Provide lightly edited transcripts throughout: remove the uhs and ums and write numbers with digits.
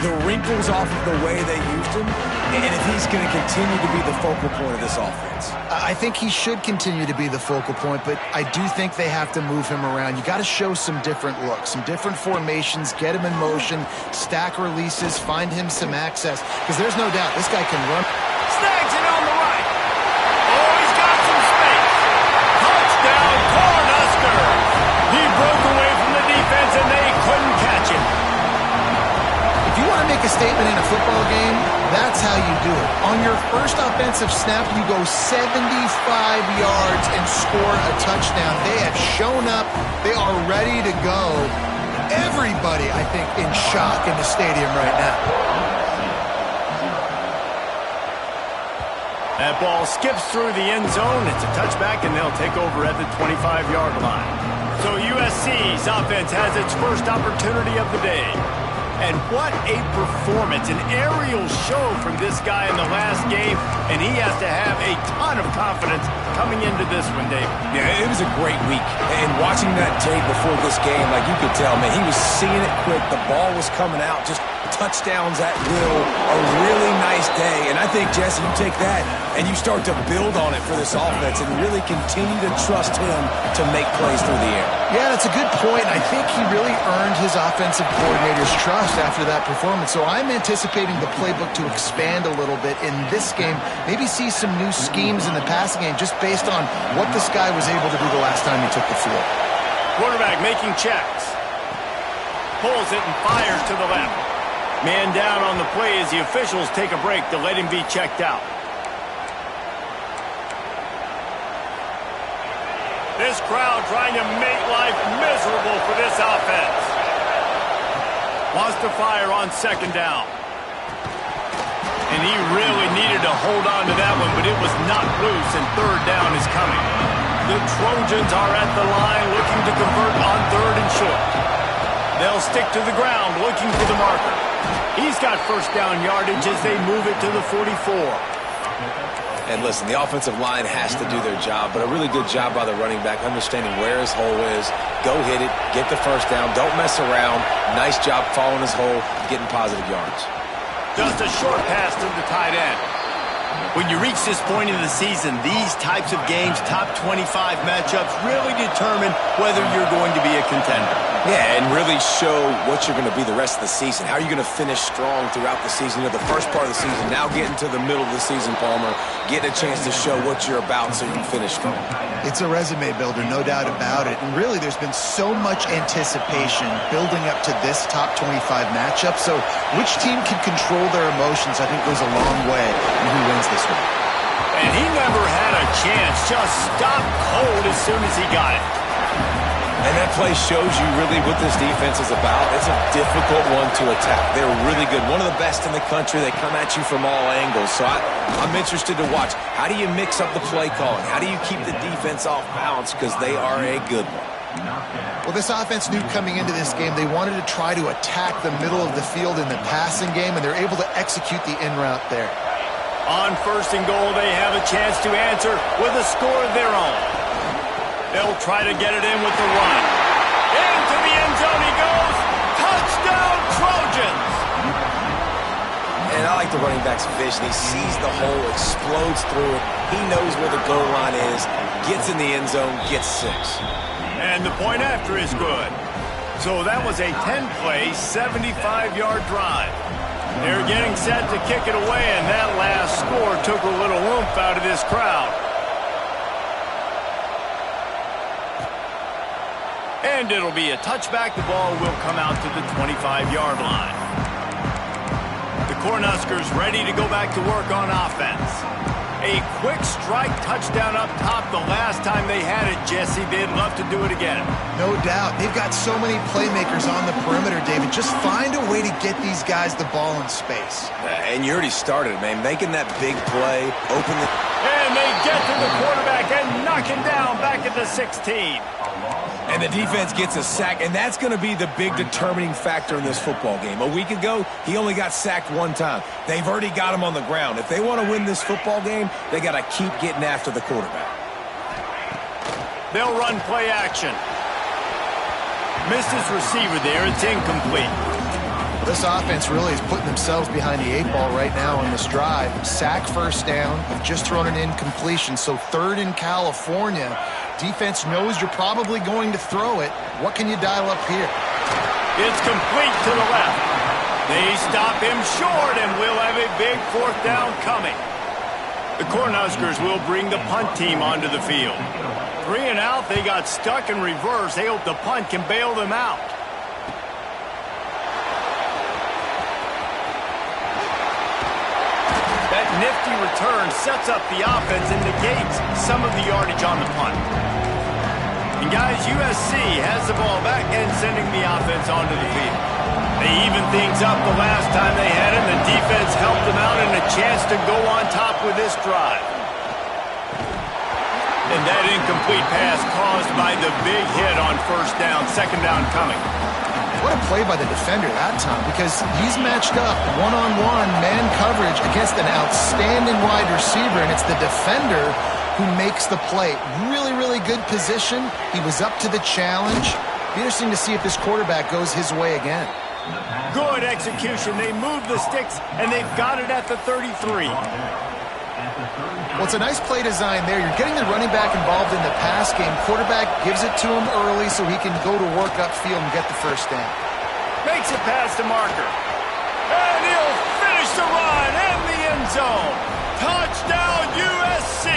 the wrinkles off of the way they used him, and if he's going to continue to be the focal point of this offense. I think he should continue to be the focal point, but I do think they have to move him around. You got to show some different looks, some different formations, get him in motion, stack releases, find him some access, because there's no doubt this guy can run. Snags it on the right. Oh, he's got some space. Touchdown, Cornhuskers. He broke away from the defense, and they couldn't catch him. If you want to make a statement in a football game, that's how you do it. On your first offensive snap, you go 75 yards and score a touchdown. They have shown up. They are ready to go. Everybody, I think, in shock in the stadium right now. That ball skips through the end zone. It's a touchback, and they'll take over at the 25-yard line. So USC's offense has its first opportunity of the day. And what a performance, an aerial show from this guy in the last game, and he has to have a ton of confidence coming into this one, Dave. Yeah, it was a great week. And watching that tape before this game, like you could tell, man, he was seeing it quick. The ball was coming out, just touchdowns at will. A really nice day. And I think, Jesse, you take that and you start to build on it for this offense and really continue to trust him to make plays through the air. Yeah, that's a good point. I think he really earned his offensive coordinator's trust after that performance. So I'm anticipating the playbook to expand a little bit in this game. Maybe see some new schemes in the passing game just based on what this guy was able to do the last time he took the field. Quarterback making checks. Pulls it and fires to the left. Man down on the play as the officials take a break to let him be checked out. This crowd trying to make life miserable for this offense. Wants to fire on second down. And he really needed to hold on to that one, but it was not loose, and third down is coming. The Trojans are at the line looking to convert on third and short. They'll stick to the ground looking for the marker. He's got first down yardage as they move it to the 44. And listen, the offensive line has to do their job, but a really good job by the running back, understanding where his hole is. Go hit it, get the first down, don't mess around. Nice job following his hole, getting positive yards. Just a short pass to the tight end. When you reach this point in the season, these types of games, top 25 matchups, really determine whether you're going to be a contender. Yeah, and really show what you're going to be the rest of the season. How are you going to finish strong throughout the season? You know, the first part of the season, now getting to the middle of the season, Palmer, getting a chance to show what you're about so you can finish strong. It's a resume builder, no doubt about it. And really, there's been so much anticipation building up to this top 25 matchup. So which team can control their emotions, I think, goes a long way in who wins this one. And he never had a chance. Just stopped cold as soon as he got it. And that play shows you really what this defense is about. It's a difficult one to attack. They're really good. One of the best in the country. They come at you from all angles. So I'm interested to watch. How do you mix up the play calling? How do you keep the defense off balance? Because they are a good one. Well, this offense knew coming into this game they wanted to try to attack the middle of the field in the passing game, and they're able to execute the in route there. On first and goal, they have a chance to answer with a score of their own. They'll try to get it in with the run. Into the end zone he goes. Touchdown, Trojans! And I like the running back's vision. He sees the hole, explodes through it. He knows where the goal line is, gets in the end zone, gets 6. And the point after is good. So that was a 10-play, 75-yard drive. They're getting set to kick it away, and that last score took a little oomph out of this crowd. And it'll be a touchback. The ball will come out to the 25-yard line. The Cornhuskers ready to go back to work on offense. A quick strike touchdown up top the last time they had it, Jesse. They'd love to do it again. No doubt. They've got so many playmakers on the perimeter, David. Just find a way to get these guys the ball in space. And you already started, man. Making that big play, open the... And they get to the quarterback and knock him down back at the 16. And the defense gets a sack, and that's going to be the big determining factor in this football game. A week ago, he only got sacked one time. They've already got him on the ground. If they want to win this football game, they got to keep getting after the quarterback. They'll run play action. Missed his receiver there. It's incomplete. This offense really is putting themselves behind the 8 ball right now on this drive. Sack first down. They've just thrown an incompletion, so 3rd in California. Defense knows you're probably going to throw it. What can you dial up here? It's complete to the left. They stop him short, and we'll have a big 4th down coming. The Cornhuskers will bring the punt team onto the field. 3 and out, they got stuck in reverse. They hope the punt can bail them out. That nifty return sets up the offense and negates some of the yardage on the punt. And guys, USC has the ball back and sending the offense onto the field. They evened things up the last time they had it, and the defense helped them out and a chance to go on top with this drive. And that incomplete pass caused by the big hit on 1st down, 2nd down coming. What a play by the defender that time, because he's matched up one-on-one man coverage against an outstanding wide receiver, and it's the defender who makes the play. Really, really good position. He was up to the challenge. Be interesting to see if this quarterback goes his way again. Good execution. They moved the sticks, and they've got it at the 33. Well, it's a nice play design there. You're getting the running back involved in the pass game. Quarterback gives it to him early so he can go to work upfield and get the 1st down. Makes it past the marker. And he'll finish the run in the end zone. Touchdown, USC.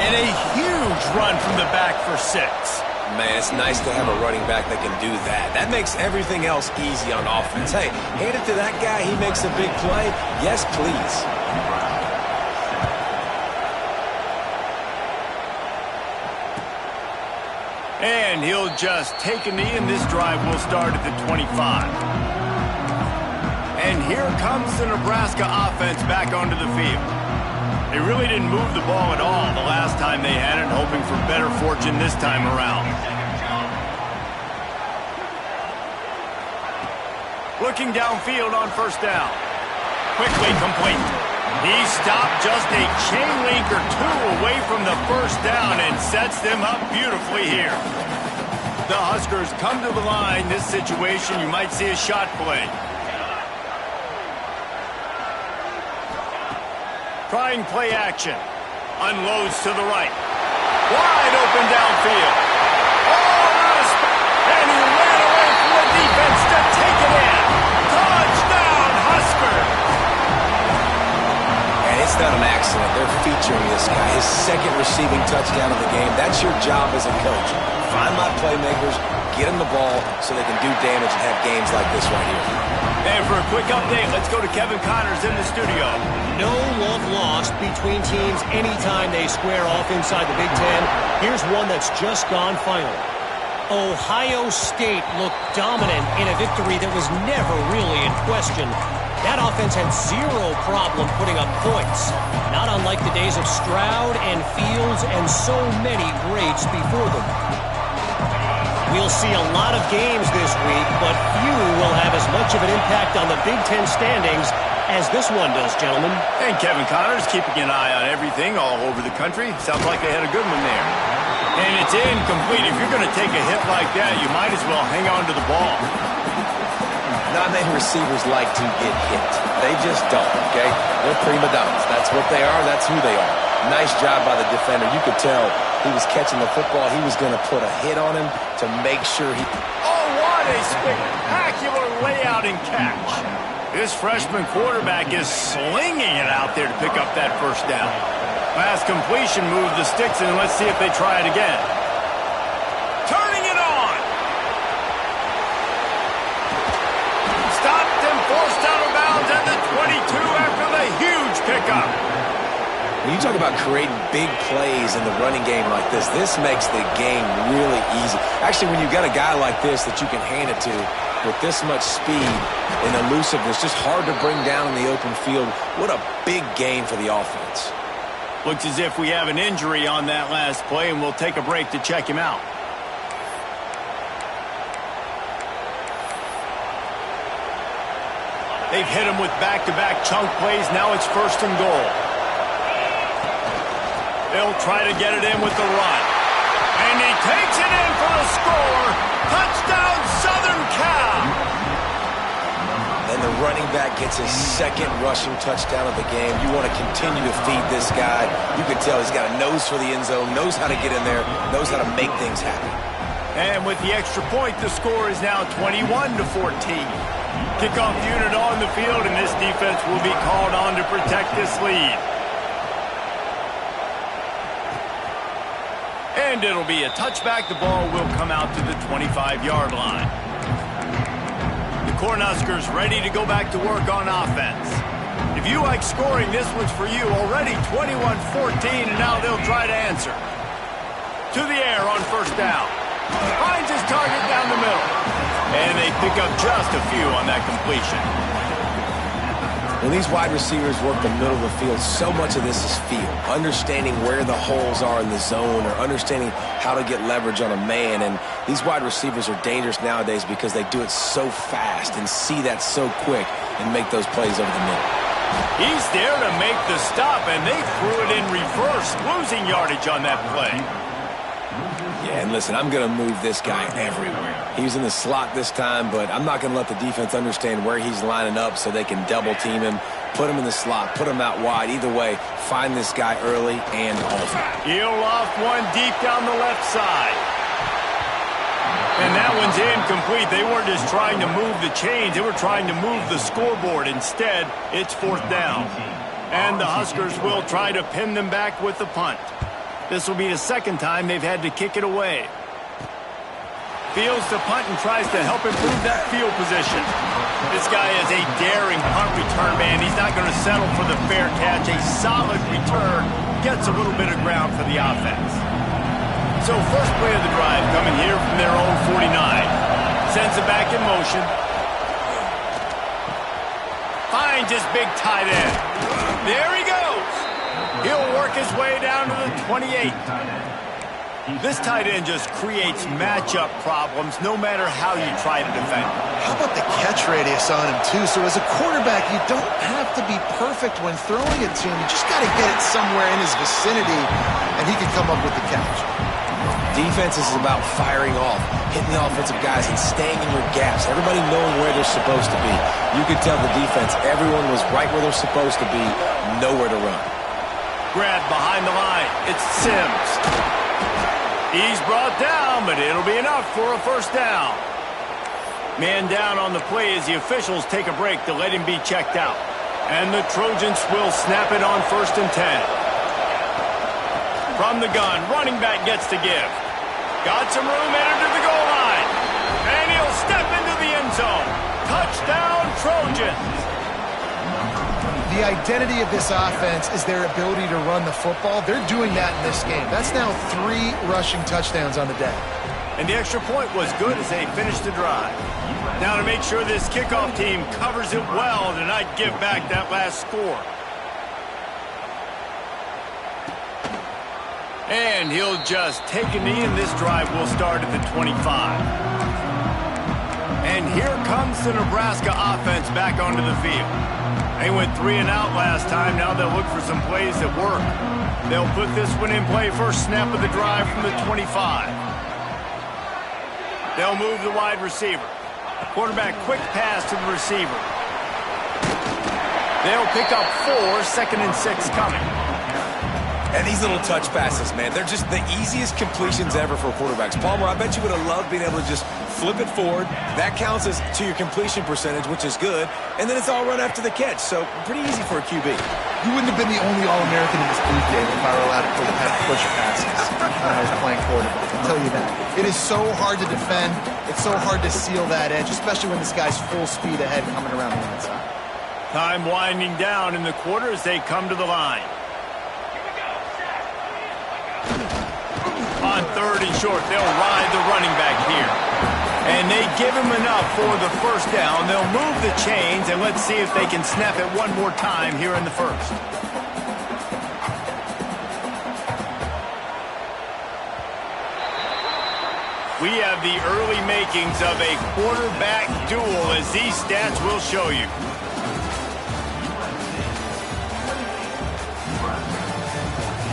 And a huge run from the back for 6. Man, it's nice to have a running back that can do that. That makes everything else easy on offense. Hey, hand it to that guy. He makes a big play. Yes, please. And he'll just take a knee, and this drive will start at the 25. And here comes the Nebraska offense back onto the field. They really didn't move the ball at all the last time they had it, hoping for better fortune this time around. Looking downfield on 1st down. Quickly complete. He stopped just a chain link or 2 away from the 1st down and sets them up beautifully here. The Huskers come to the line. This situation, you might see a shot play. Trying play action. Unloads to the right. Wide open downfield. And he ran away from the defense to take it in. Touchdown, Husker. And it's not an accident. They're featuring this guy. His 2nd receiving touchdown of the game. That's your job as a coach. Find my playmakers, get them the ball so they can do damage and have games like this right here. And for a quick update, let's go to Kevin Connors in the studio. No love lost between teams anytime they square off inside the Big Ten. Here's one that's just gone final. Ohio State looked dominant in a victory that was never really in question. That offense had 0 problem putting up points, not unlike the days of Stroud and Fields and so many greats before them. We'll see a lot of games this week, but few will have as much of an impact on the Big Ten standings as this one does, gentlemen. And Kevin Connors keeping an eye on everything all over the country. Sounds like they had a good one there. And it's incomplete. If you're going to take a hit like that, you might as well hang on to the ball. Not many receivers like to get hit. They just don't, okay? They're prima donnas. That's what they are. That's who they are. Nice job by the defender. You could tell he was catching the football. He was going to put a hit on him to make sure he... Oh, what a spectacular layout and catch. This freshman quarterback is slinging it out there to pick up that 1st down. Pass completion, move the sticks, and let's see if they try it again. Turning it on. Stopped and forced out of bounds at the 22 after the huge pickup. When you talk about creating big plays in the running game like this makes the game really easy. Actually, when you've got a guy like this that you can hand it to with this much speed and elusiveness, just hard to bring down in the open field, what a big game for the offense. Looks as if we have an injury on that last play, and we'll take a break to check him out. They've hit him with back-to-back chunk plays. Now it's 1st and goal. They'll try to get it in with the run. And he takes it in for a score. Touchdown, Southern Cal. and the running back gets his second rushing touchdown of the game. You want to continue to feed this guy. You can tell he's got a nose for the end zone, knows how to get in there, knows how to make things happen. And with the extra point, the score is now 21-14. Kickoff unit on the field, and this defense will be called on to protect this lead. And it'll be a touchback. The ball will come out to the 25-yard line. The Cornhuskers ready to go back to work on offense. If you like scoring, this one's for you. Already 21-14, and now they'll try to answer. To the air on first down. Finds his target down the middle. And they pick up just a few on that completion. When these wide receivers work the middle of the field, so much of this is feel. Understanding where the holes are in the zone, or understanding how to get leverage on a man. And these wide receivers are dangerous nowadays because they do it so fast and see that so quick and make those plays over the middle. He's there to make the stop, and they threw it in reverse, losing yardage on that play. Yeah, and listen, I'm going to move this guy everywhere. He's in the slot this time, but I'm not going to let the defense understand where he's lining up so they can double team him, put him in the slot, put him out wide. Either way, find this guy early and often. He'll loft one deep down the left side. And that one's incomplete. They weren't just trying to move the chains. They were trying to move the scoreboard. Instead, it's fourth down. And the Huskers will try to pin them back with the punt. This will be the second time they've had to kick it away. Fields the punt and tries to help improve that field position. This guy is a daring punt return man. He's not going to settle for the fair catch. A solid return gets a little bit of ground for the offense. So first play of the drive coming here from their own 49. Sends it back in motion. Finds his big tight end. There he goes. He'll work his way down to the 28. This tight end just creates matchup problems no matter how you try to defend. How about the catch radius on him, too? So as a quarterback, you don't have to be perfect when throwing it to him. You just got to get it somewhere in his vicinity, and he can come up with the catch. Defense is about firing off, hitting the offensive guys, and staying in your gaps. Everybody knowing where they're supposed to be. You could tell the defense, everyone was right where they're supposed to be, nowhere to run. Grab behind the line. It's Sims. He's brought down, but it'll be enough for a first down. Man down on the play as the officials take a break to let him be checked out. And the Trojans will snap it on 1st and 10. From the gun, running back gets to give. Got some room, entered to the goal line. And he'll step into the end zone. Touchdown, Trojans. The identity of this offense is their ability to run the football. They're doing that in this game. That's now 3 rushing touchdowns on the day. And the extra point was good as they finished the drive. Now to make sure this kickoff team covers it well to not give back that last score. And he'll just take a knee, and this drive will start at the 25. And here comes the Nebraska offense back onto the field. They went 3 and out last time. Now they'll look for some plays that work. They'll put this one in play. First snap of the drive from the 25. They'll move the wide receiver. Quarterback quick pass to the receiver. They'll pick up 4, 2nd and 6 coming. And these little touch passes, man, they're just the easiest completions ever for quarterbacks. Palmer, I bet you would have loved being able to just flip it forward. That counts as to your completion percentage, which is good. And then it's all run after the catch, so pretty easy for a QB. You wouldn't have been the only All-American in this booth game if I were allowed to push passes when I was playing quarterback. I'll tell you that. It is so hard to defend. It's so hard to seal that edge, especially when this guy's full speed ahead coming around the inside. Time winding down in the quarter as they come to the line. On 3rd and short, they'll ride the running back here. And they give him enough for the first down. They'll move the chains, and let's see if they can snap it one more time here in the first. We have the early makings of a quarterback duel, as these stats will show you.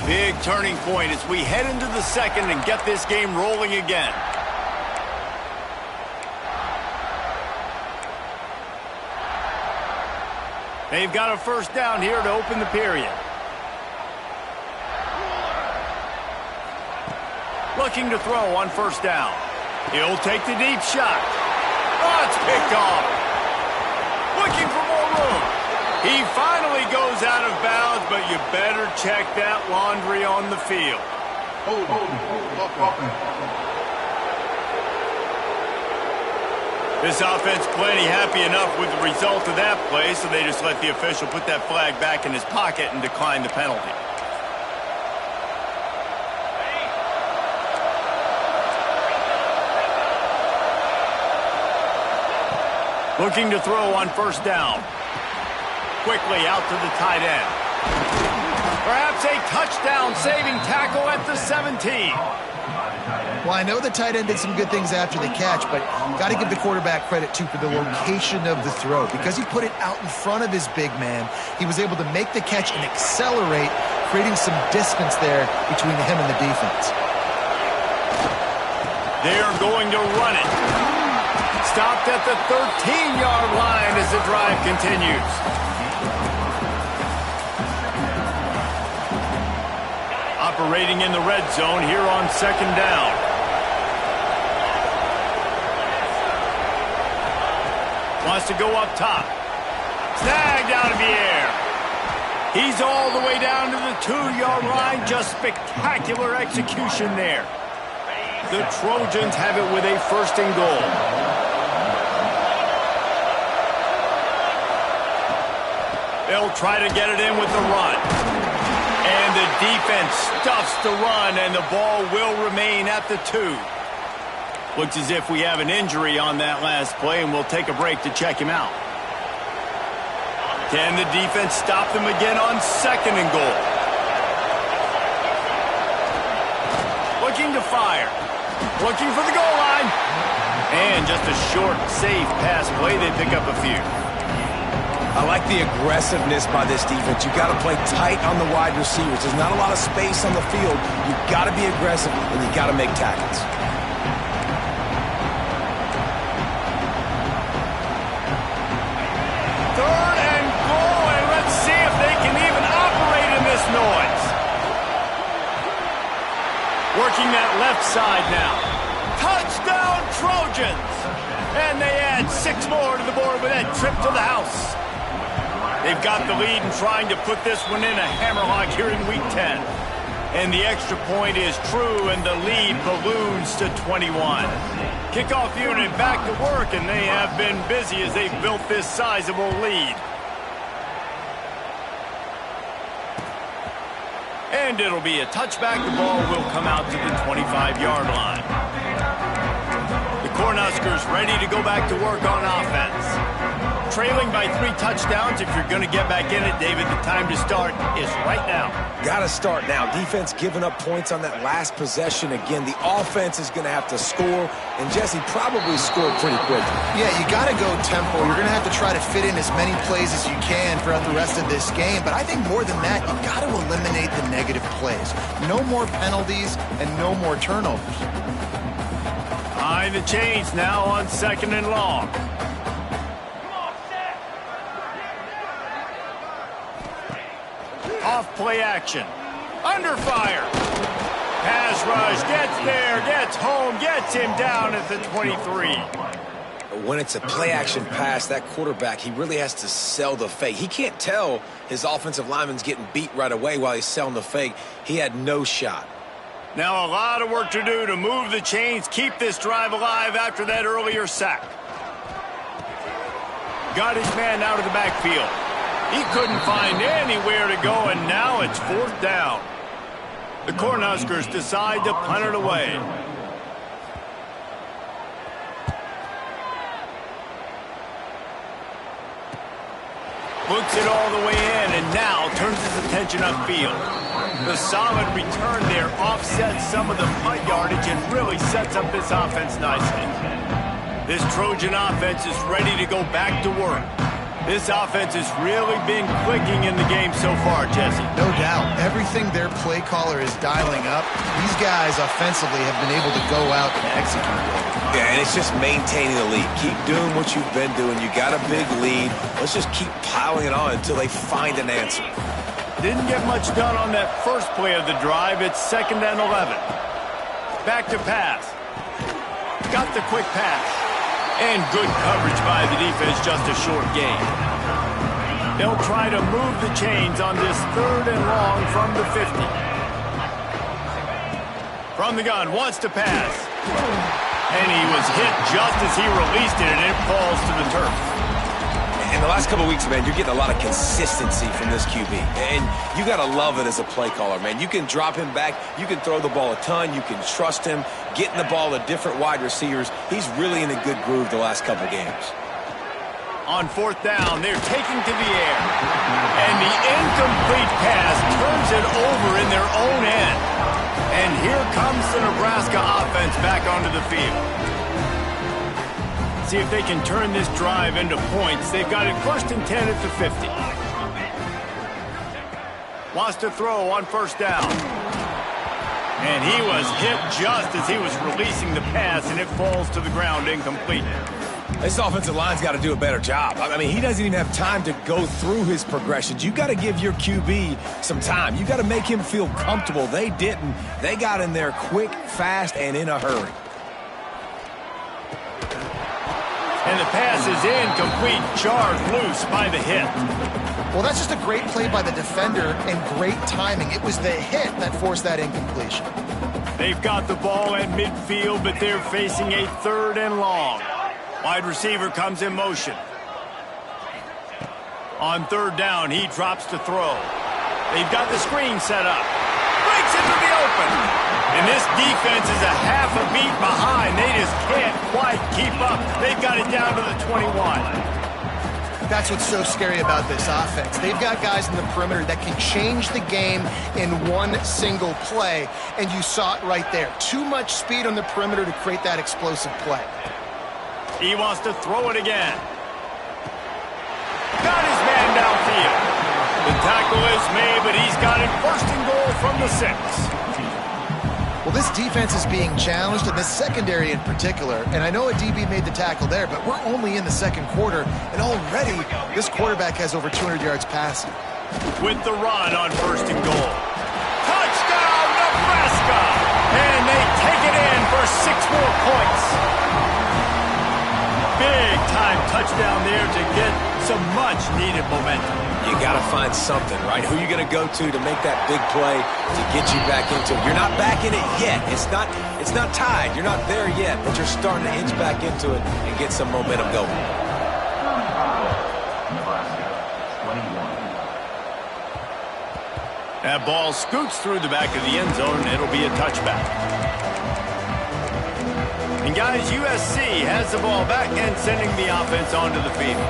Big turning point as we head into the second and get this game rolling again. They've got a first down here to open the period. Looking to throw on first down. He'll take the deep shot. Oh, it's picked off. Looking for more room. He finally goes out of bounds, but you better check that laundry on the field. This offense plenty happy enough with the result of that play, so they just let the official put that flag back in his pocket and decline the penalty. Looking to throw on first down. Quickly out to the tight end. Perhaps a touchdown-saving tackle at the 17. Well, I know the tight end did some good things after the catch, but got to give the quarterback credit, too, for the location of the throw. Because he put it out in front of his big man, he was able to make the catch and accelerate, creating some distance there between him and the defense. They're going to run it. Stopped at the 13-yard line as the drive continues. Operating in the red zone here on second down. Wants to go up top. Snagged out of the air. He's all the way down to the 2-yard line. Just spectacular execution there. The Trojans have it with a first and goal. They'll try to get it in with the run. And the defense stuffs the run, and the ball will remain at the 2. Looks as if we have an injury on that last play, and we'll take a break to check him out. Can the defense stop them again on second and goal? Looking to fire. Looking for the goal line. And just a short, safe pass play. They pick up a few. I like the aggressiveness by this defense. You got to play tight on the wide receivers. There's not a lot of space on the field. You got to be aggressive, and you got to make tackles. Third and goal, and let's see if they can even operate in this noise. Working that left side now. Touchdown, Trojans! And they add 6 more to the board with that trip to the house. They've got the lead and trying to put this one in a hammerlock here in Week 10. And the extra point is true, and the lead balloons to 21. Kickoff unit back to work, and they have been busy as they've built this sizable lead. And it'll be a touchback. The ball will come out to the 25-yard line. The Cornhuskers ready to go back to work on offense. Trailing by 3 touchdowns. If you're going to get back in it, David, the time to start is right now. Got to start now. Defense giving up points on that last possession. Again, the offense is going to have to score, and Jesse probably scored pretty quickly. Yeah, you got to go tempo. You're going to have to try to fit in as many plays as you can throughout the rest of this game. But I think more than that, you got to eliminate the negative plays. No more penalties and no more turnovers. Behind the chains now on second and long. Off play action. Under fire. Pass rush. Gets there. Gets home. Gets him down at the 23. When it's a play action pass, that quarterback, he really has to sell the fake. He can't tell his offensive lineman's getting beat right away while he's selling the fake. He had no shot. Now a lot of work to do to move the chains, keep this drive alive after that earlier sack. Got his man out of the backfield. He couldn't find anywhere to go, and now it's 4th down. The Cornhuskers decide to punt it away. Looks it all the way in, and now turns his attention upfield. The solid return there offsets some of the punt yardage and really sets up this offense nicely. This Trojan offense is ready to go back to work. This offense has really been clicking in the game so far, Jesse. No doubt. Everything their play caller is dialing up, these guys offensively have been able to go out and execute. Yeah, and it's just maintaining the lead. Keep doing what you've been doing. You got a big lead. Let's just keep piling it on until they find an answer. Didn't get much done on that first play of the drive. It's 2nd and 11. Back to pass. Got the quick pass. And good coverage by the defense, just a short gain. They'll try to move the chains on this 3rd and long from the 50. From the gun, wants to pass. And he was hit just as he released it, and it falls to the turf. In the last couple of weeks, man, you're getting a lot of consistency from this QB. And you got to love it as a play caller, man. You can drop him back. You can throw the ball a ton. You can trust him. Getting the ball to different wide receivers. He's really in a good groove the last couple of games. On 4th down, they're taking to the air. And the incomplete pass turns it over in their own end. And here comes the Nebraska offense back onto the field. See if they can turn this drive into points. They've got it 1st and 10 at the 50. Wants to throw on 1st down. And he was hit just as he was releasing the pass, and it falls to the ground incomplete. This offensive line's got to do a better job. I mean, he doesn't even have time to go through his progressions. You got to give your QB some time. You got to make him feel comfortable. They didn't. They got in there quick, fast, and in a hurry. And the pass is incomplete, charged loose by the hit. Well, that's just a great play by the defender and great timing. It was the hit that forced that incompletion. They've got the ball at midfield, but they're facing a 3rd and long. Wide receiver comes in motion. On 3rd down, he drops to throw. They've got the screen set up. Breaks into the open. And this defense is a half a beat behind. They just can't quite keep up. They've got it down to the 21. That's what's so scary about this offense. They've got guys in the perimeter that can change the game in one single play, and you saw it right there. Too much speed on the perimeter to create that explosive play. He wants to throw it again. Got his man downfield. The tackle is made, but he's got it 1st and goal from the 6. Well, this defense is being challenged, and this secondary in particular. And I know a DB made the tackle there, but we're only in the 2nd quarter, and already this quarterback has over 200 yards passing. With the run on 1st and goal. Touchdown, Nebraska! And they take it in for 6 more points. Big-time touchdown there to get some much-needed momentum. You got to find something, right? Who are you going to go to make that big play to get you back into it? You're not back in it yet. It's not tied. You're not there yet, but you're starting to inch back into it and get some momentum going. That ball scoots through the back of the end zone, and it'll be a touchback. And guys, USC has the ball back and sending the offense onto the field.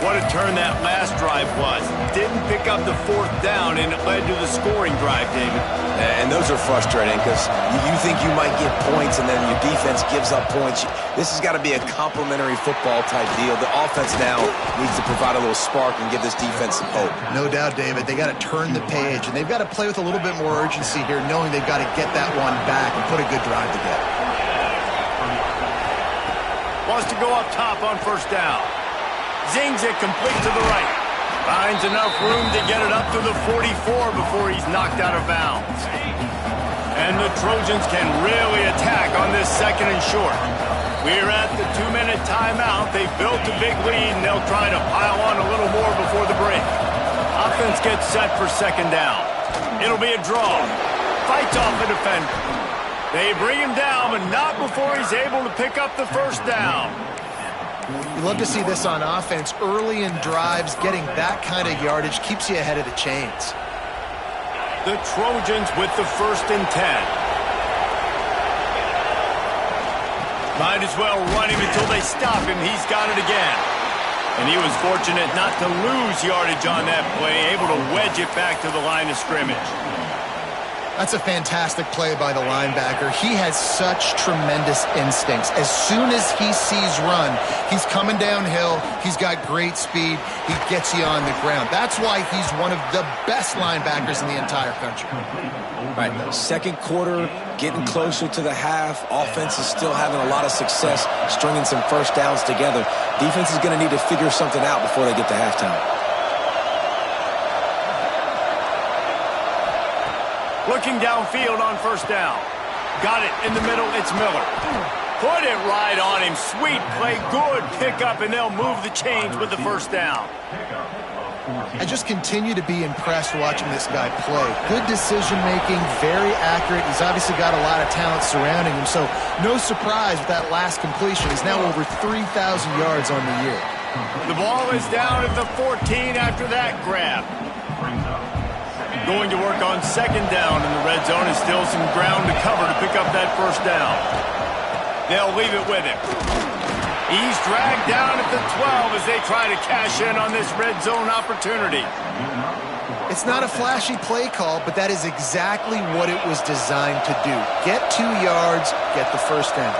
What a turn that last drive was. Didn't pick up the 4th down, and it led to the scoring drive, David. And those are frustrating because you think you might get points, and then your defense gives up points. This has got to be a complementary football type deal. The offense now needs to provide a little spark and give this defense some hope. No doubt, David. They got to turn the page, and they've got to play with a little bit more urgency here, knowing they've got to get that one back and put a good drive together. Wants to go up top on 1st down. Zings it complete to the right. Finds enough room to get it up to the 44 before he's knocked out of bounds. And the Trojans can really attack on this 2nd and short. We're at the 2-minute timeout. They've built a big lead, and they'll try to pile on a little more before the break. Offense gets set for 2nd down. It'll be a draw. Fights off the defender. They bring him down, but not before he's able to pick up the 1st down. You love to see this on offense. Early in drives, getting that kind of yardage keeps you ahead of the chains. The Trojans with the 1st and 10. Might as well run him until they stop him. He's got it again. And he was fortunate not to lose yardage on that play, able to wedge it back to the line of scrimmage. That's a fantastic play by the linebacker. He has such tremendous instincts. As soon as he sees run, he's coming downhill. He's got great speed. He gets you on the ground. That's why he's one of the best linebackers in the entire country. Right, second quarter, getting closer to the half. Offense is still having a lot of success stringing some first downs together. Defense is going to need to figure something out before they get to halftime. Looking downfield on first down. Got it in the middle. It's Miller. Put it right on him. Sweet play. Good pickup, and they'll move the chains with the first down. I just continue to be impressed watching this guy play. Good decision-making, very accurate. He's obviously got a lot of talent surrounding him, so no surprise with that last completion. He's now over 3,000 yards on the year. The ball is down at the 14 after that grab. Going to work on second down in the red zone, and still some ground to cover to pick up that first down. They'll leave it with him. He's dragged down at the 12 as they try to cash in on this red zone opportunity. It's not a flashy play call, but that is exactly what it was designed to do. Get 2 yards, get the first down.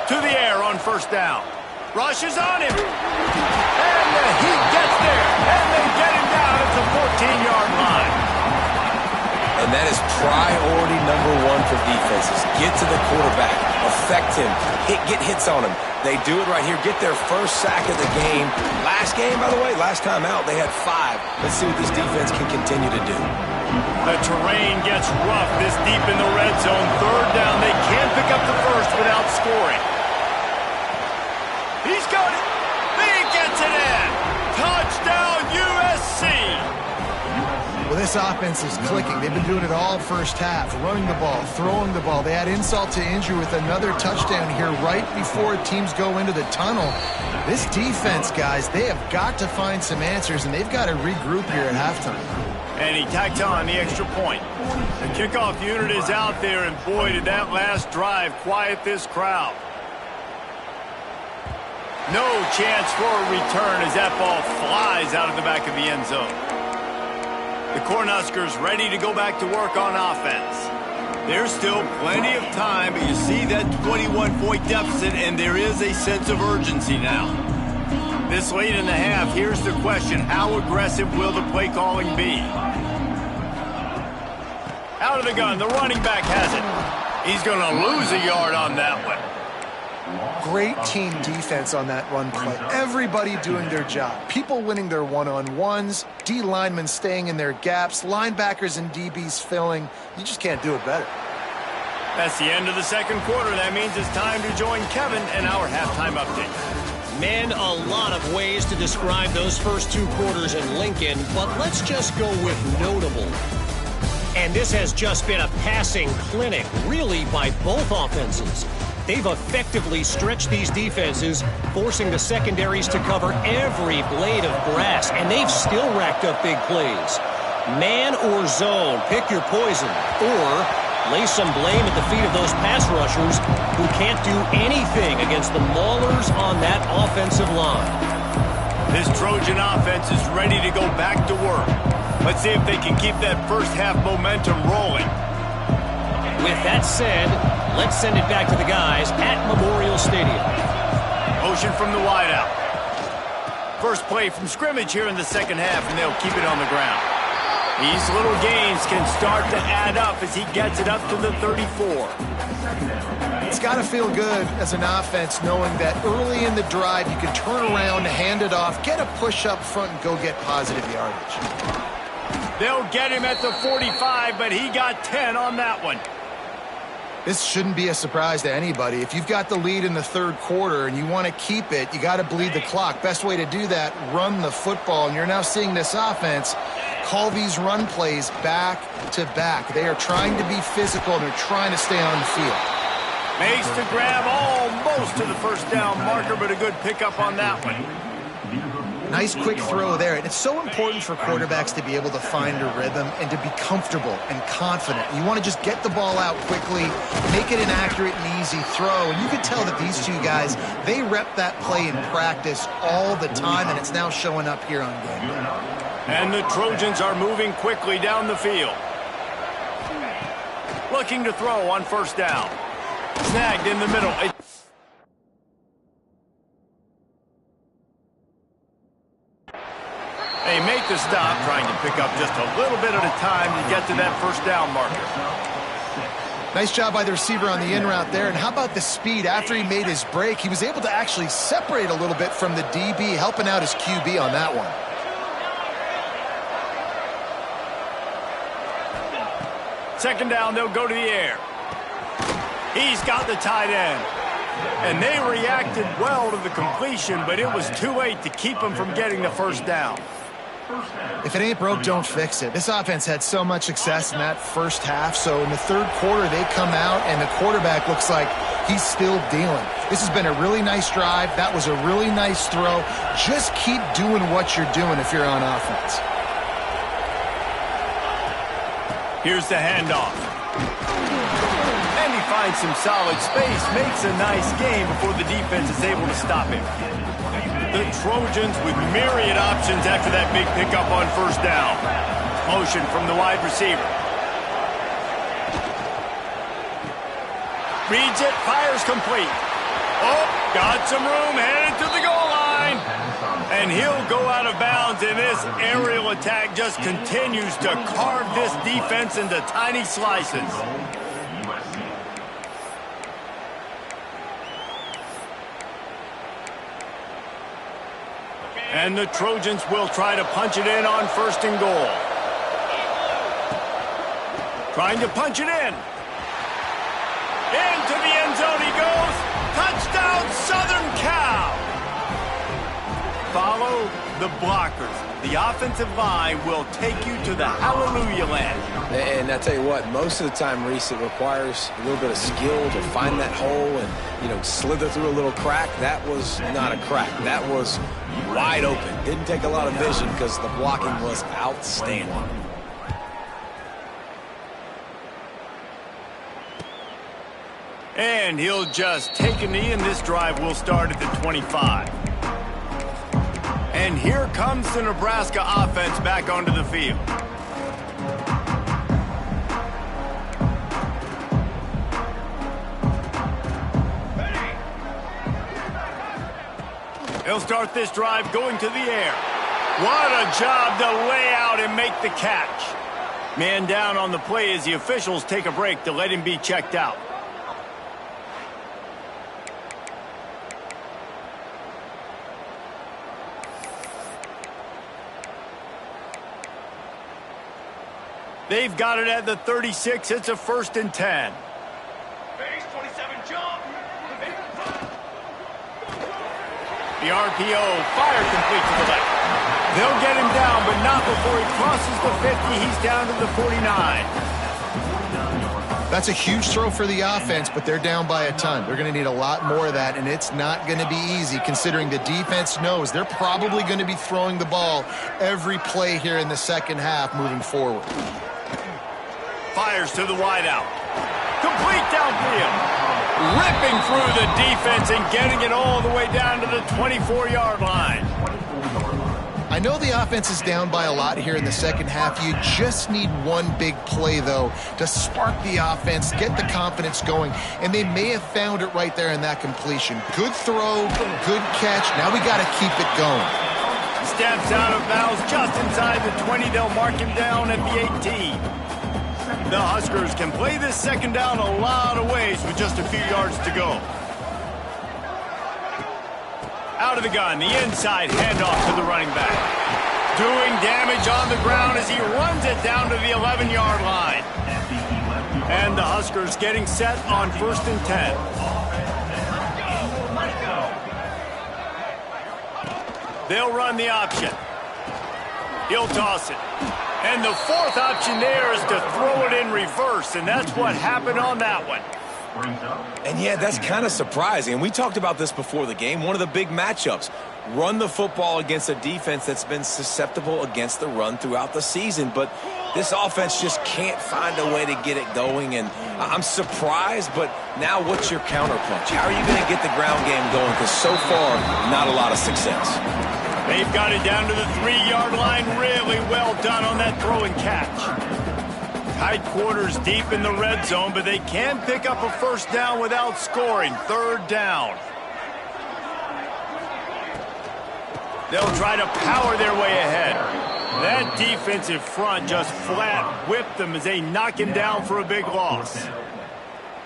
To the air on first down. Rush is on him. And he gets there. And they get him down at the 14-yard line. And that is priority number one for defenses. Get to the quarterback. Affect him. Get hits on him. They do it right here. Get their first sack of the game. Last game, by the way, last time out, they had 5. Let's see what this defense can continue to do. The terrain gets rough this deep in the red zone. Third down. They can't pick up the first without scoring. He's got it. He gets it in. Touchdown, USC. Well, this offense is clicking. They've been doing it all first half, running the ball, throwing the ball. They add insult to injury with another touchdown here right before teams go into the tunnel. This defense, guys, they have got to find some answers, and they've got to regroup here at halftime. And he tacked on the extra point. The kickoff unit is out there, and boy, did that last drive quiet this crowd. No chance for a return as that ball flies out of the back of the end zone. The Cornhuskers ready to go back to work on offense. There's still plenty of time, but you see that 21-point deficit, and there is a sense of urgency now. This late in the half, here's the question: how aggressive will the play calling be? Out of the gun, the running back has it. He's going to lose a yard on that one. Great team defense on that run play. Everybody doing their job. People winning their one-on-ones, D linemen staying in their gaps, linebackers and DBs filling. You just can't do it better. That's the end of the second quarter. That means it's time to join Kevin and our halftime update. Man, a lot of ways to describe those first 2 quarters in Lincoln, but let's just go with notable. And this has just been a passing clinic, really, by both offenses. They've effectively stretched these defenses, forcing the secondaries to cover every blade of grass, and they've still racked up big plays. Man or zone, pick your poison, or lay some blame at the feet of those pass rushers who can't do anything against the maulers on that offensive line. This Trojan offense is ready to go back to work. Let's see if they can keep that first half momentum rolling. With that said, let's send it back to the guys at Memorial Stadium. Motion from the wideout. First play from scrimmage here in the second half, and they'll keep it on the ground. These little gains can start to add up as he gets it up to the 34. It's got to feel good as an offense knowing that early in the drive you can turn around, hand it off, get a push up front, and go get positive yardage. They'll get him at the 45, but he got 10 on that one. This shouldn't be a surprise to anybody. If you've got the lead in the third quarter and you want to keep it, you got to bleed the clock. Best way to do that, run the football. And you're now seeing this offense call these run plays back to back. They are trying to be physical, and they're trying to stay on the field. Makes the grab almost to the first down marker, but a good pickup on that one. Nice quick throw there. And it's so important for quarterbacks to be able to find a rhythm and to be comfortable and confident. You want to just get the ball out quickly, make it an accurate and easy throw. And you can tell that these 2 guys, they rep that play in practice all the time, and it's now showing up here on game day. And the Trojans are moving quickly down the field. looking to throw on first down. Snagged in the middle. They make the stop, trying to pick up just a little bit at a time to get to that first down marker. Nice job by the receiver on the in route there. And how about the speed? After he made his break, he was able to actually separate a little bit from the DB, helping out his QB on that one. Second down, they'll go to the air. He's got the tight end. And they reacted well to the completion, but it was too late to keep him from getting the first down. If it ain't broke, don't fix it. This offense had so much success in that first half, so in the third quarter, they come out, and the quarterback looks like he's still dealing. This has been a really nice drive. That was a really nice throw. Just keep doing what you're doing if you're on offense. Here's the handoff. And he finds some solid space, makes a nice game before the defense is able to stop him. The Trojans with myriad options after that big pickup on first down. Motion from the wide receiver. Reads it, fires complete. Oh, got some room, headed to the goal line. And he'll go out of bounds, and this aerial attack just continues to carve this defense into tiny slices. And the Trojans will try to punch it in on first and goal. Trying to punch it in. Into the end zone he goes. Touchdown, Southern Cal. Follow the blockers. The offensive line will take you to the hallelujah land. And I tell you what, most of the time, Reese, it requires a little bit of skill to find that hole and, slither through a little crack. That was not a crack. That was wide open. Didn't take a lot of vision because the blocking was outstanding. And he'll just take a knee, and this drive will start at the 25. And here comes the Nebraska offense back onto the field. He'll start this drive going to the air. What a job to lay out and make the catch. Man down on the play as the officials take a break to let him be checked out. They've got it at the 36. It's a 1st and 10. Base 27 jump. The RPO fire complete to the left. They'll get him down, but not before he crosses the 50. He's down to the 49. That's a huge throw for the offense, but they're down by a ton. They're going to need a lot more of that, and it's not going to be easy considering the defense knows they're probably going to be throwing the ball every play here in the second half moving forward. Fires to the wideout. Complete downfield. Ripping through the defense and getting it all the way down to the 24-yard line. I know the offense is down by a lot here in the second half. You just need one big play, though, to spark the offense, get the confidence going, and they may have found it right there in that completion. Good throw, good catch. Now we got to keep it going. Steps out of bounds just inside the 20. They'll mark him down at the 18. The Huskers can play this second down a lot of ways with just a few yards to go. Out of the gun, the inside handoff to the running back. Doing damage on the ground as he runs it down to the 11-yard line. And the Huskers getting set on 1st and 10. They'll run the option. He'll toss it. And the 4th option there is to throw it in reverse, and that's what happened on that one. And yeah, that's kind of surprising. And we talked about this before the game. One of the big matchups. Run the football against a defense that's been susceptible against the run throughout the season. But this offense just can't find a way to get it going. And I'm surprised, but now what's your counterpunch? How are you going to get the ground game going? Because so far, not a lot of success. They've got it down to the 3-yard line. Really well done on that throw and catch. Tight quarters deep in the red zone, but they can pick up a first down without scoring. Third down. They'll try to power their way ahead. That defensive front just flat whipped them as they knock him down for a big loss.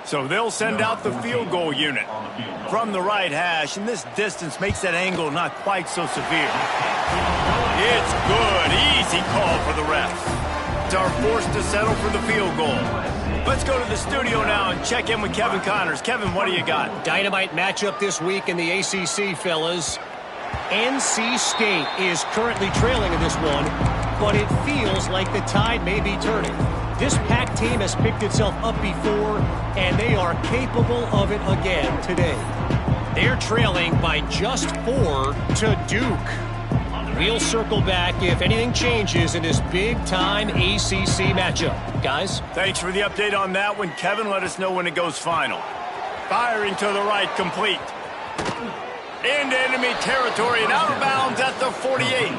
So they'll send out the field goal unit from the right hash, and this distance makes that angle not quite so severe. It's good. Easy call for the refs. Are forced to settle for the field goal. Let's go to the studio now and check in with Kevin Connors. Kevin, what do you got? Dynamite matchup this week in the ACC, fellas. NC State is currently trailing in this one, but it feels like the tide may be turning. This Pac team has picked itself up before, and they are capable of it again today. They're trailing by just 4 to Duke. We'll circle back if anything changes in this big-time ACC matchup. Guys? Thanks for the update on that one. Kevin, let us know when it goes final. Firing to the right, complete. Into enemy territory and out of bounds at the 48.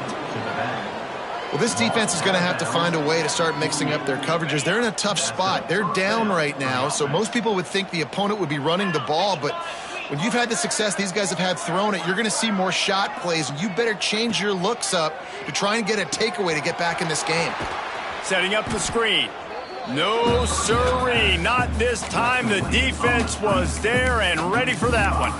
Well, this defense is going to have to find a way to start mixing up their coverages. They're in a tough spot. They're down right now, so most people would think the opponent would be running the ball, but when you've had the success these guys have had throwing it, you're going to see more shot plays, and you better change your looks up to try and get a takeaway to get back in this game. Setting up the screen. No siree, not this time. The defense was there and ready for that one.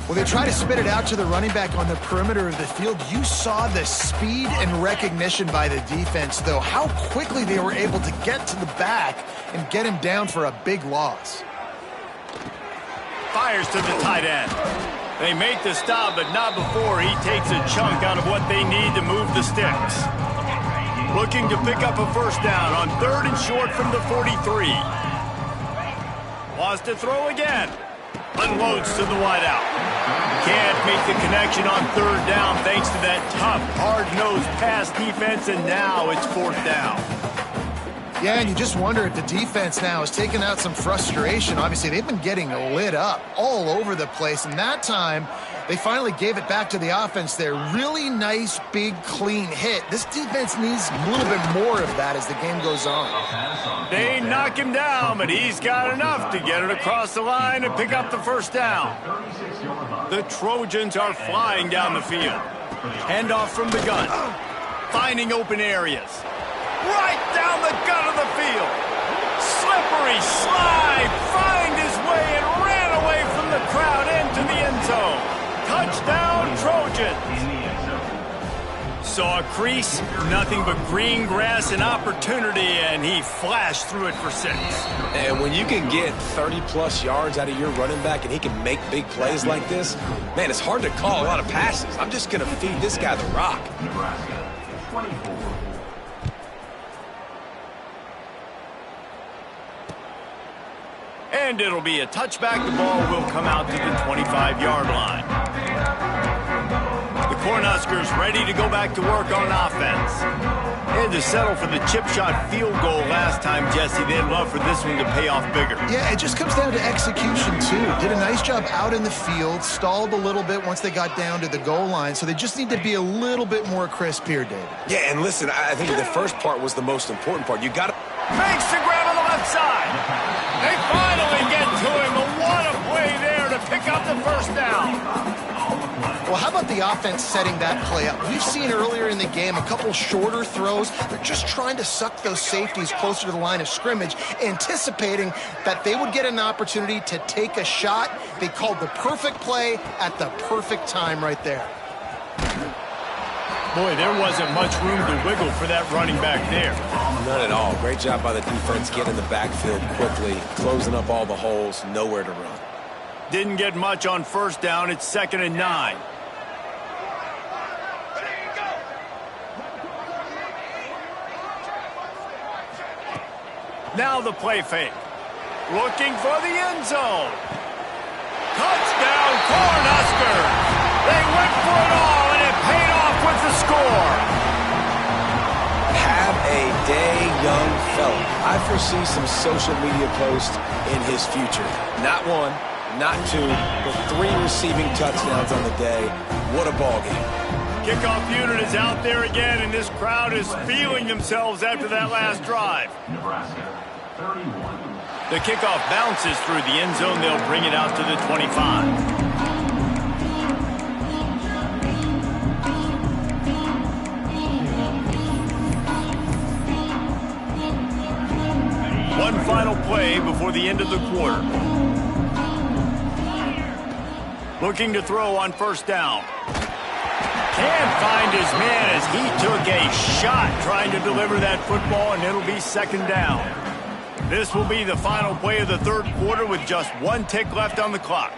Well, they try to spit it out to the running back on the perimeter of the field. You saw the speed and recognition by the defense, though, how quickly they were able to get to the back and get him down for a big loss. Fires to the tight end. They make the stop, but not before he takes a chunk out of what they need to move the sticks. Looking to pick up a first down on 3rd and short from the 43. Wants to throw again. Unloads to the wideout. Can't make the connection on 3rd down thanks to that tough, hard-nosed pass defense, and now it's 4th down. Yeah, and you just wonder if the defense now has taken out some frustration. Obviously, they've been getting lit up all over the place, and that time they finally gave it back to the offense there. Really nice, big, clean hit. This defense needs a little bit more of that as the game goes on. They knock him down, but he's got enough to get it across the line and pick up the first down. The Trojans are flying down the field. Handoff from the gun. Finding open areas. Right down the gut of the field. Slippery slide. Find his way and ran away from the crowd into the end zone. Touchdown, Trojans. Saw a crease, nothing but green grass and opportunity, and he flashed through it for 6. And when you can get 30-plus yards out of your running back and he can make big plays like this, man, it's hard to call a lot of passes. I'm just going to feed this guy the rock. And it'll be a touchback. The ball will come out to the 25-yard line. The Cornhuskers ready to go back to work on offense. They had to settle for the chip shot field goal last time, Jesse. They'd love for this one to pay off bigger. Yeah, it just comes down to execution, too. Did a nice job out in the field, stalled a little bit once they got down to the goal line, so they just need to be a little bit more crisp here, David. Yeah, and listen, I think the first part was the most important part. You got to... Makes the grab on the left side. They finally get to him, but what a play there to pick up the first down. Well, how about the offense setting that play up? We've seen earlier in the game a couple shorter throws. They're just trying to suck those safeties closer to the line of scrimmage, anticipating that they would get an opportunity to take a shot. They called the perfect play at the perfect time right there. Boy, there wasn't much room to wiggle for that running back there. None at all. Great job by the defense getting in the backfield quickly, closing up all the holes, nowhere to run. Didn't get much on first down. It's 2nd and 9. Now the play fake. Looking for the end zone. Touchdown, Cornhuskers. They went for it all, and it paid off with the score. Have a day, young fella. I foresee some social media posts in his future. Not 1, not 2, but 3 receiving touchdowns on the day. What a ball game. Kickoff unit is out there again, and this crowd is feeling themselves after that last drive. The kickoff bounces through the end zone. They'll bring it out to the 25. One final play before the end of the quarter. Looking to throw on first down. Can't find his man as he took a shot trying to deliver that football, and it'll be second down. This will be the final play of the third quarter with just 1 tick left on the clock.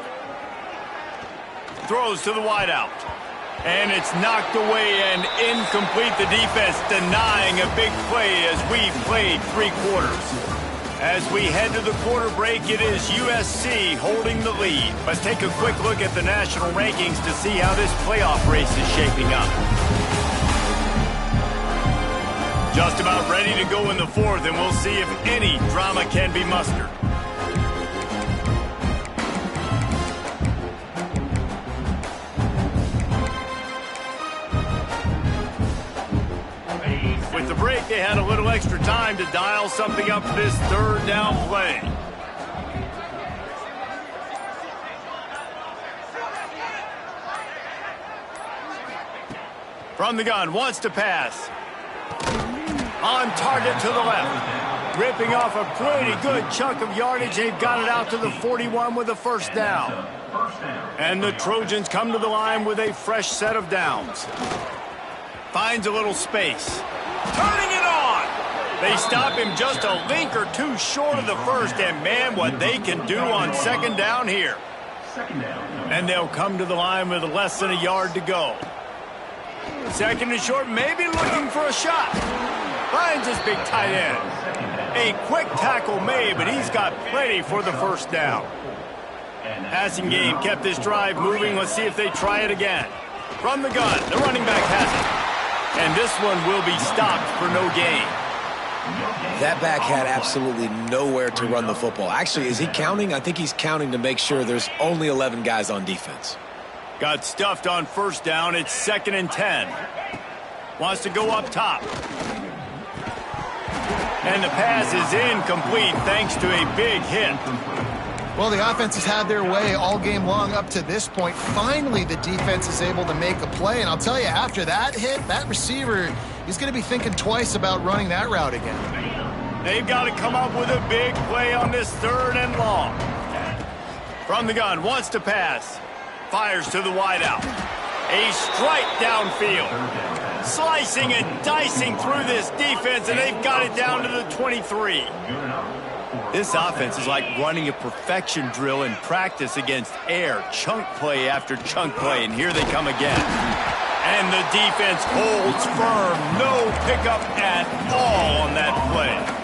Throws to the wideout. And it's knocked away and incomplete. The defense denying a big play as we've played 3 quarters. As we head to the quarter break, it is USC holding the lead. Let's take a quick look at the national rankings to see how this playoff race is shaping up. Just about ready to go in the fourth, and we'll see if any drama can be mustered. With the break, they had a little extra time to dial something up for this third down play. From the gun, wants to pass. On target to the left. Ripping off a pretty good chunk of yardage. They've got it out to the 41 with a first down. And the Trojans come to the line with a fresh set of downs. Finds a little space. Turning it on. They stop him just a link or two short of the first, and man, what they can do on second down here. And they'll come to the line with less than a yard to go. Second and short, maybe looking for a shot. Finds his big tight end. A quick tackle made, but he's got plenty for the first down. Passing game kept this drive moving. Let's see if they try it again. From the gun, the running back has it. And this one will be stopped for no gain. That back had absolutely nowhere to run the football. Actually, is he counting? I think he's counting to make sure there's only 11 guys on defense. Got stuffed on first down. It's 2nd and 10. Wants to go up top. And the pass is incomplete thanks to a big hit. Well, the offense has had their way all game long up to this point. Finally, the defense is able to make a play. And I'll tell you, after that hit, that receiver, he's going to be thinking twice about running that route again. They've got to come up with a big play on this 3rd and long. From the gun, wants to pass. Fires to the wideout. A strike downfield. Slicing and dicing through this defense, and they've got it down to the 23. This offense is like running a perfection drill in practice against air. Chunk play after chunk play, and here they come again. And the defense holds firm. No pickup at all on that play.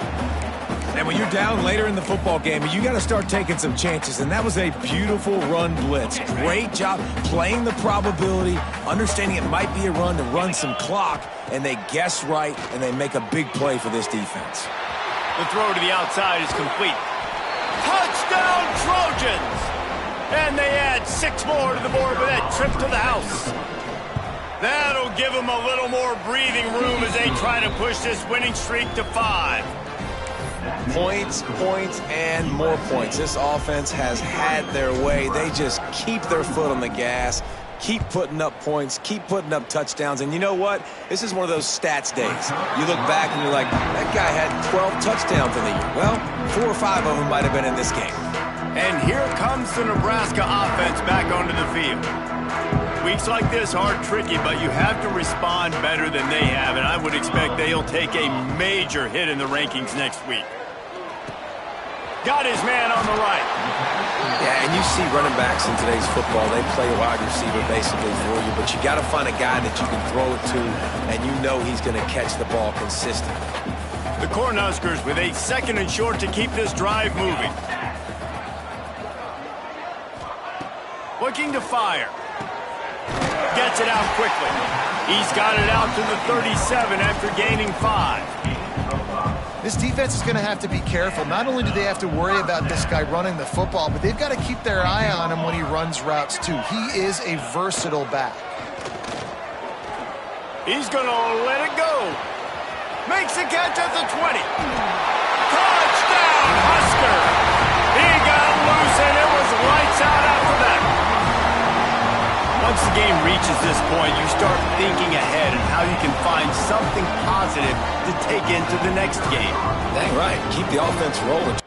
And when you're down later in the football game, you got to start taking some chances. And that was a beautiful run blitz. Great job playing the probability, understanding it might be a run to run some clock, and they guess right, and they make a big play for this defense. The throw to the outside is complete. Touchdown, Trojans! And they add 6 more to the board with that trip to the house. That'll give them a little more breathing room as they try to push this winning streak to 5. Points, points, and more points. This offense has had their way. They just keep their foot on the gas, keep putting up points, keep putting up touchdowns. And you know what? This is one of those stats days. You look back and you're like, that guy had 12 touchdowns in the year. Well, 4 or 5 of them might have been in this game. And here comes the Nebraska offense back onto the field. Weeks like this are tricky, but you have to respond better than they have, and I would expect they'll take a major hit in the rankings next week. Got his man on the right. Yeah, and you see running backs in today's football, they play wide receiver basically for you, but you got to find a guy that you can throw it to, and you know he's going to catch the ball consistently. The Cornhuskers with a 2nd and short to keep this drive moving. Looking to fire. Gets it out quickly. He's got it out to the 37 after gaining 5. This defense is going to have to be careful. Not only do they have to worry about this guy running the football, but they've got to keep their eye on him when he runs routes too. He is a versatile back. He's going to let it go. Makes the catch at the 20. Touchdown, Husker! He got loose, and it was lights out after that. Once the game reaches this point, you start thinking ahead and how you can find something positive to take into the next game. Dang right. Keep the offense rolling.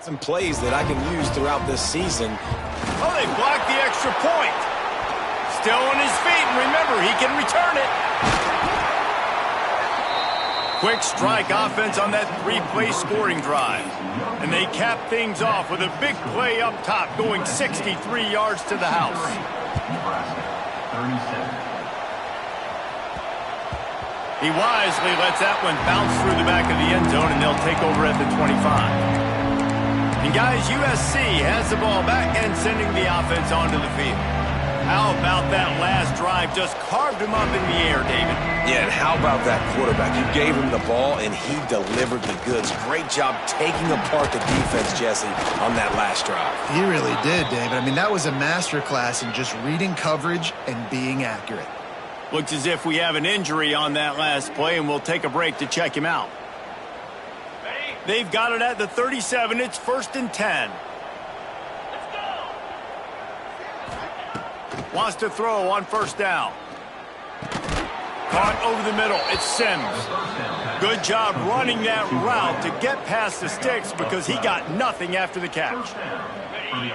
Some plays that I can use throughout this season. Oh, they blocked the extra point. Still on his feet, and remember, he can return it. Quick strike offense on that 3-play scoring drive. And they cap things off with a big play up top, going 63 yards to the house. He wisely lets that one bounce through the back of the end zone, and they'll take over at the 25. And guys, USC has the ball back and sending the offense onto the field. How about that last drive? Just carved him up in the air, David. Yeah, and how about that quarterback? You gave him the ball, and he delivered the goods. Great job taking apart the defense, Jesse, on that last drive. He really did, David. I mean, that was a masterclass in just reading coverage and being accurate. Looks as if we have an injury on that last play, and we'll take a break to check him out. They've got it at the 37. It's 1st and 10. Wants to throw on 1st down. Caught over the middle. It's Sims. Good job running that route to get past the sticks because he got nothing after the catch.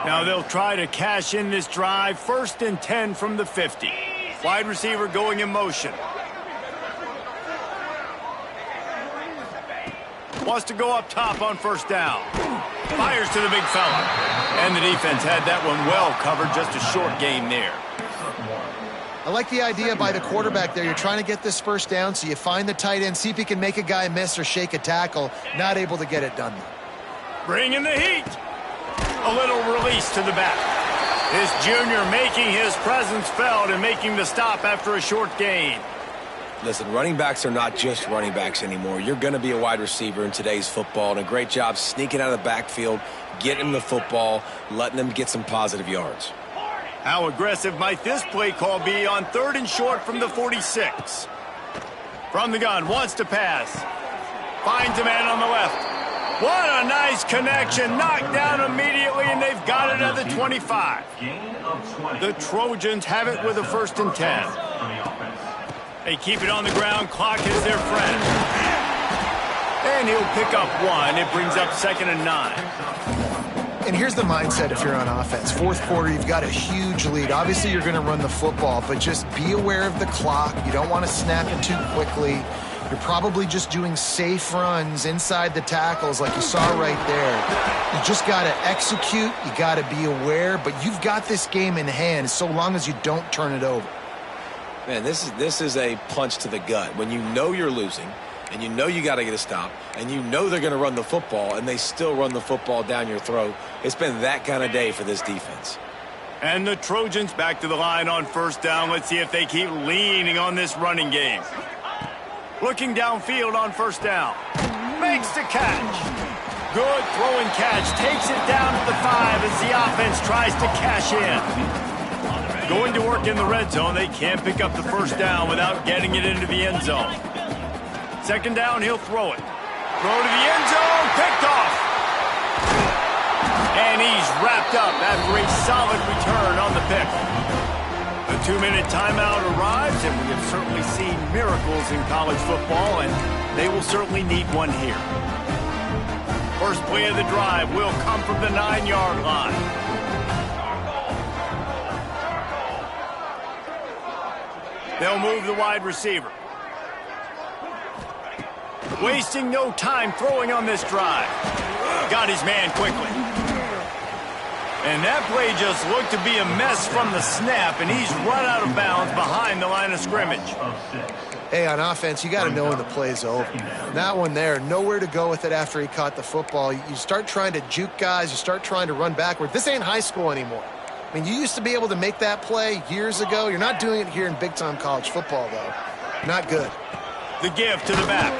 Now they'll try to cash in this drive. 1st and 10 from the 50. Wide receiver going in motion. Wants to go up top on 1st down. Fires to the big fella. And the defense had that one well covered. Just a short gain there. I like the idea by the quarterback there. You're trying to get this 1st down, so you find the tight end, see if he can make a guy miss or shake a tackle. Not able to get it done. Bring in the heat. A little release to the back. This junior making his presence felt and making the stop after a short gain. Listen, running backs are not just running backs anymore. You're going to be a wide receiver in today's football, and a great job sneaking out of the backfield, getting them the football, letting them get some positive yards. How aggressive might this play call be on 3rd and short from the 46? From the gun, wants to pass. Finds a man on the left. What a nice connection. Knocked down immediately, and they've got it at the 25. The Trojans have it with a 1st and 10. They keep it on the ground. Clock is their friend. And he'll pick up 1. It brings up 2nd and 9. And here's the mindset if you're on offense. 4th quarter, you've got a huge lead. Obviously, you're going to run the football, but just be aware of the clock. You don't want to snap it too quickly. You're probably just doing safe runs inside the tackles like you saw right there. You just got to execute. You got to be aware, but you've got this game in hand so long as you don't turn it over. Man, this is a punch to the gut. When you know you're losing, and you know you got to get a stop, and you know they're going to run the football, and they still run the football down your throat. It's been that kind of day for this defense. And the Trojans back to the line on 1st down. Let's see if they keep leaning on this running game. Looking downfield on 1st down. Makes the catch. Good throwing catch. Takes it down to the 5 as the offense tries to cash in. Going to work in the red zone. They can't pick up the 1st down without getting it into the end zone. 2nd down, he'll throw it. Throw to the end zone. Picked off. And he's wrapped up after a solid return on the pick. The 2-minute timeout arrives, and we have certainly seen miracles in college football, and they will certainly need one here. First play of the drive will come from the 9-yard line. They'll move the wide receiver. Wasting no time throwing on this drive. Got his man quickly. And that play just looked to be a mess from the snap, and he's run out of bounds behind the line of scrimmage. Hey, on offense, you got to know when the play's over. That one there, nowhere to go with it after he caught the football. You start trying to juke guys. You start trying to run backward. This ain't high school anymore. I mean, you used to be able to make that play years ago. You're not doing it here in big-time college football, though. Not good. The give to the back.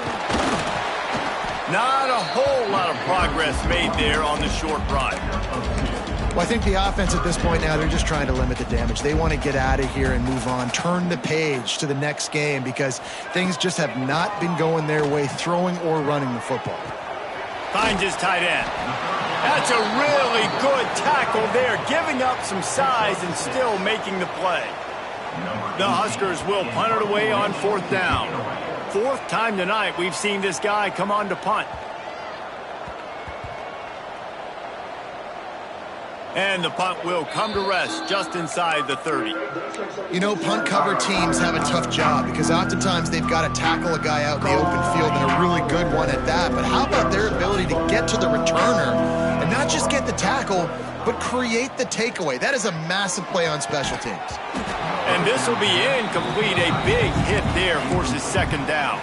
Not a whole lot of progress made there on the short run. Well, I think the offense at this point now, they're just trying to limit the damage. They want to get out of here and move on, turn the page to the next game because things just have not been going their way, throwing or running the football. Finds his tight end. That's a really good tackle there, giving up some size and still making the play. The Huskers will punt it away on 4th down. 4th time tonight we've seen this guy come on to punt. And the punt will come to rest just inside the 30. You know, punt cover teams have a tough job because oftentimes they've got to tackle a guy out in the open field and a really good one at that. But how about their ability to get to the returner and not just get the tackle, but create the takeaway? That is a massive play on special teams. And this will be incomplete. A big hit there forces 2nd down.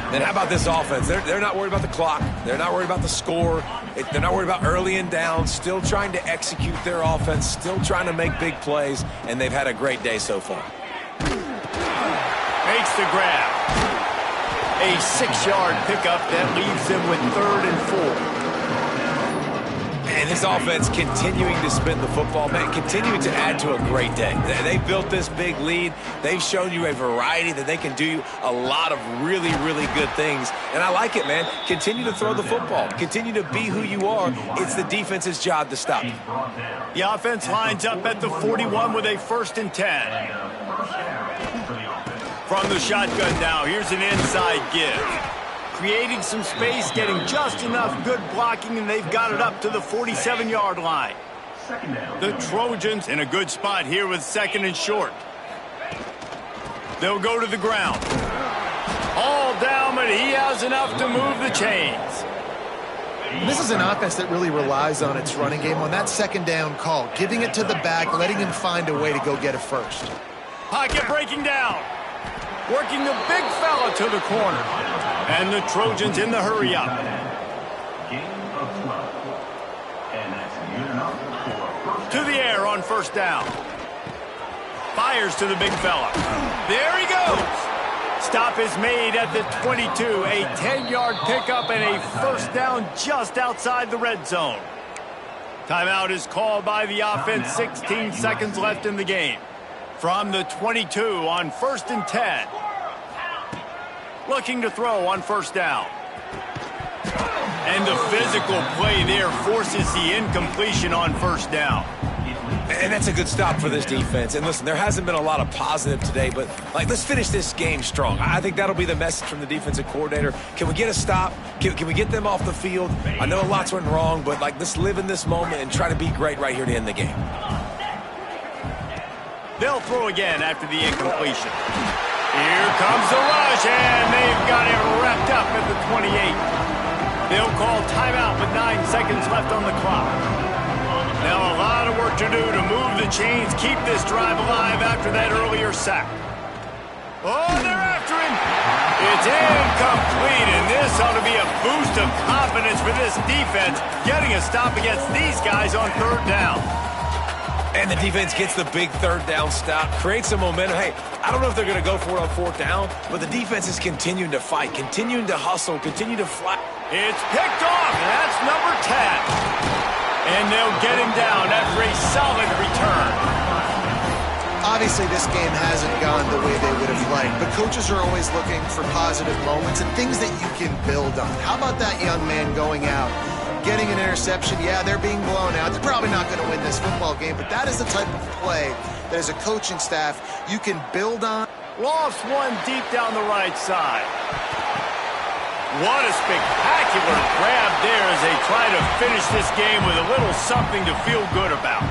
And how about this offense? They're not worried about the clock. They're not worried about the score. They're not worried about early and down. Still trying to execute their offense. Still trying to make big plays. And they've had a great day so far. Makes the grab. A 6-yard pickup that leaves them with 3rd and 4. And this offense continuing to spin the football, man, continuing to add to a great day. They built this big lead. They've shown you a variety that they can do a lot of really, really good things. And I like it, man. Continue to throw the football. Continue to be who you are. It's the defense's job to stop you. The offense lines up at the 41 with a 1st and 10. From the shotgun now, here's an inside give. Creating some space, getting just enough good blocking, and they've got it up to the 47-yard line. The Trojans in a good spot here with 2nd and short. They'll go to the ground. All down, but he has enough to move the chains. This is an offense that really relies on its running game on that 2nd down call, giving it to the back, letting him find a way to go get it first. Pocket breaking down. Working the big fella to the corner. And the Trojans in the hurry up. To the air on 1st down. Fires to the big fella. There he goes. Stop is made at the 22. A 10-yard pickup and a 1st down just outside the red zone. Timeout is called by the offense. 16 seconds left in the game. From the 22 on 1st and 10. Looking to throw on 1st down. And the physical play there forces the incompletion on 1st down. And that's a good stop for this defense. And listen, there hasn't been a lot of positive today, but let's finish this game strong. I think that'll be the message from the defensive coordinator. Can we get a stop? Can we get them off the field? I know lots went wrong, but let's live in this moment and try to be great right here to end the game. They'll throw again after the incompletion. Here comes the rush, and they've got it wrapped up at the 28. They'll call timeout with 9 seconds left on the clock. Now a lot of work to do to move the chains, keep this drive alive after that earlier sack. Oh, they're after him. It's incomplete, and this ought to be a boost of confidence for this defense, getting a stop against these guys on 3rd down. And the defense gets the big 3rd down stop, creates some momentum. Hey, I don't know if they're going to go for it on 4th down, but the defense is continuing to fight, continuing to hustle, continue to fly. It's picked off, and that's number 10. And they'll get him down after a solid return. Obviously, this game hasn't gone the way they would have liked, but coaches are always looking for positive moments and things that you can build on. How about that young man going out, getting an interception? Yeah, they're being blown out. They're probably not going to win this football game, but that is the type of play that as a coaching staff you can build on. Lost one deep down the right side. What a spectacular grab there as they try to finish this game with a little something to feel good about.